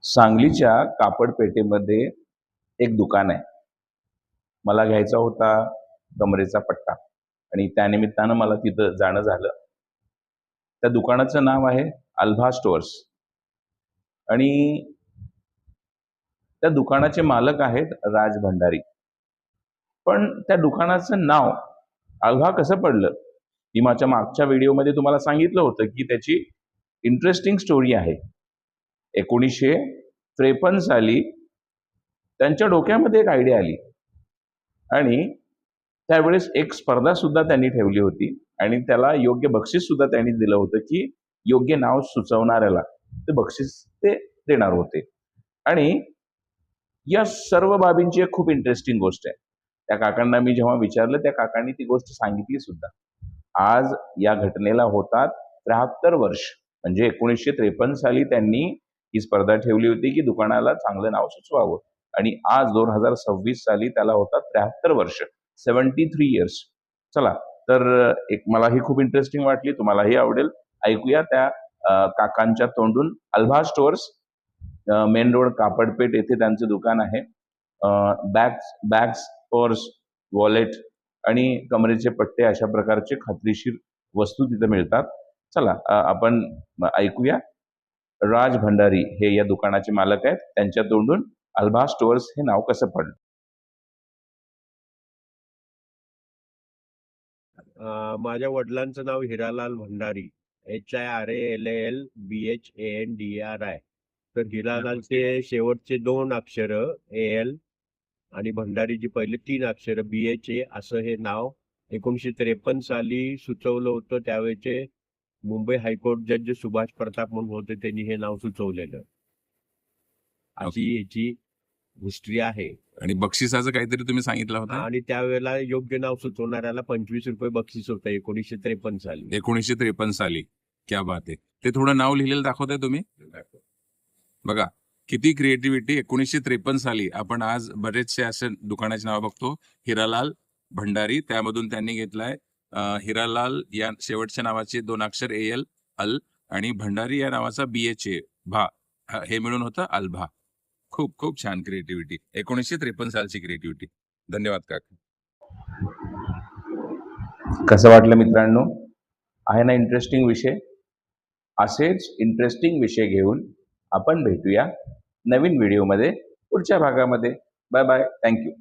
सांगलीच्या कापडपेठेमध्ये एक दुकान आहे. मला घ्यायचा होता कमरेचा पट्टा आणि त्यानिमित्तानं मला तिथं जाणं झालं. त्या दुकानाचं नाव आहे अल्भा स्टोअर्स आणि त्या दुकानाचे मालक आहेत राज भंडारी. पण त्या दुकानाचं नाव अल्भा कसं पडलं? ही माझ्या मागच्या व्हिडिओमध्ये तुम्हाला सांगितलं होतं की त्याची इंटरेस्टिंग स्टोरी आहे. 1953 साली त्यांच्या डोक्यामध्ये एक आयडिया आली आणि त्यावेळेस एक स्पर्धा सुद्धा त्यांनी ठेवली होती आणि त्याला योग्य बक्षीस सुद्धा त्यांनी दिलं होतं की योग्य नाव सुचवणाऱ्याला ते बक्षीस ते देणार होते. आणि या सर्व बाबींची एक खूप इंटरेस्टिंग गोष्ट आहे. त्या काकांना मी जेव्हा विचारलं, त्या काकांनी ती गोष्ट सांगितली सुद्धा. आज या घटनेला होतात 73 वर्ष. म्हणजे 1953 साली त्यांनी ही स्पर्धा ठेवली होती की दुकानाला चांगलं नाव सुचवावं आणि आज 2026 साली त्याला होतात 73 वर्ष, 73 इयर्स. चला, तर एक मला ही खूप इंटरेस्टिंग वाटली, तुम्हालाही आवडेल. ऐकूया त्या काकांच्या तोंडून. अल्भा स्टोअर्स, मेन रोड, कापडपेठ येथे त्यांचं दुकान आहे. बॅग्स, पर्स, वॉलेट आणि कमरेचे पट्टे अशा प्रकारचे खात्रीशीर वस्तू तिथे मिळतात. चला, आपण ऐकूया. राज भंडारी हे या दुकानाचे मालक आहेत. त्यांच्या तोंडून अल्भा स्टोअर्स हे नाव कसं पडलं. माझ्या वडिलांचं नाव हिरालाल भंडारी, HIRALALBHANDARI. तर हिरालालचे शेवटचे 2 अक्षर AL आणि भंडारीची पहिले 3 अक्षर BHA असं हे नाव 1953 साली सुचवलं होतं. त्यावेळेचे मुंबई हायकोर्ट जज सुभाष प्रताप म्हणून होते, त्यांनी हे नाव सुचवलेलं. अशी याची हिस्ट्री आहे. आणि बक्षिसाचं काहीतरी तुम्ही सांगितलं होतं. आणि त्यावेळेला योग्य नाव सुचवणाऱ्याला 25 रुपये बक्षीस होतं 1953 साली. 1953 साली. क्या बात आहे. ते थोडं नाव लिहिलेलं दाखवताय तुम्ही? बघा किती क्रिएटिव्हिटी. 1953 साली आपण आज बरेचसे असे दुकानाचे नाव बघतो. हिरालाल भंडारी, त्यामधून त्यांनी घेतलाय हिरालाल या शेवटच्या नावाचे 2 अक्षर AL अल आणि भंडारी या नावाचा BHA भा, हे मिळून होतं अल्भा. खूप खूप छान क्रिएटिव्हिटी. 1953 सालची क्रिएटिव्हिटी. धन्यवाद काका. कसं वाटलं मित्रांनो? आहे ना इंटरेस्टिंग विषय? असेच इंटरेस्टिंग विषय घेऊन आपण भेटूया नवीन व्हिडिओमध्ये पुढच्या भागामध्ये. Bye bye. थँक्यू.